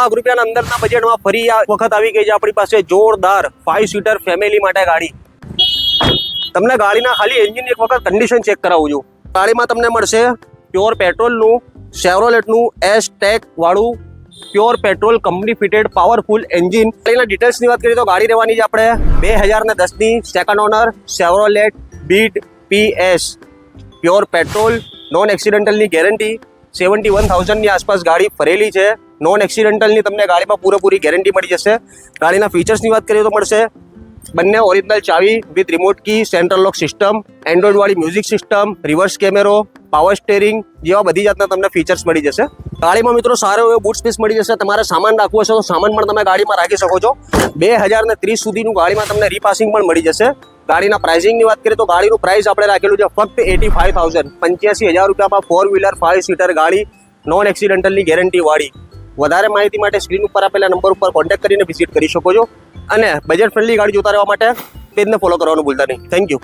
લાખ રૂપિયાના અંદરના બજેટમાં ફરી આ વખત આવી ગઈ છે આપણી પાસે જોરદાર 5 સીટર ફેમિલી માટે ગાડી। તમને ગાડીના ખાલી એન્જિન એક વખત કન્ડિશન ચેક કરાવું છું। ગાડીમાં તમને મળશે પ્યોર પેટ્રોલનું શેવરોલેટનું S-ટેક વાળું pure petrol company fitted powerful engine. ગાડીના ડિટેલ્સની વાત કરીએ તો ગાડી રહેવાની છે આપણે 2010ની second owner Chevrolet Beat PS pure petrol non એક્સિડેન્ટલની ગેરંટી 71,000ની આસપાસ ગાડી ફરેલી છે। નોન એક્સિડેન્ટલની તમને ગાડીમાં પૂરેપૂરી ગેરંટી મળી જશે। ગાડીના ફીચર્સની વાત કરીએ તો મળશે બંને ઓરિજિનલ ચાવી with remote key, central lock system, android વાળી મ્યુઝિક સિસ્ટમ, રિવર્સ કેમેરો, પાવર સ્ટેરિંગ જેવા બધી જાતના તમને ફીચર્સ મળી જશે। ગાડીમાં મિત્રો સારો એવો બૂટ સ્પેસ મળી જશે। તમારે સામાન રાખવો હશે તો સામાન પણ તમે ગાડીમાં રાખી શકો છો। 2030 સુધીનું ગાડીમાં તમને રીપાસિંગ પણ મળી જશે। ગાડીના પ્રાઇસિંગની વાત કરીએ તો ગાડીનું પ્રાઇસ આપણે રાખેલું છે ફક્ત 85,000 85,000 રૂપિયામાં 4 વ્હીલર 5 સીટર ગાડી નોન એક્સિડેન્ટલની ગેરંટી વાળી। વધારે માહિતી માટે સ્ક્રીન ઉપર આપેલા નંબર ઉપર કોન્ટેક્ટ કરીને વિઝિટ કરી શકો છો અને બજેટ ફ્રેન્ડલી ગાડી જોતા રહેવા માટે પેજને ફોલો કરવાનું ભૂલતા નહીં। Thank you.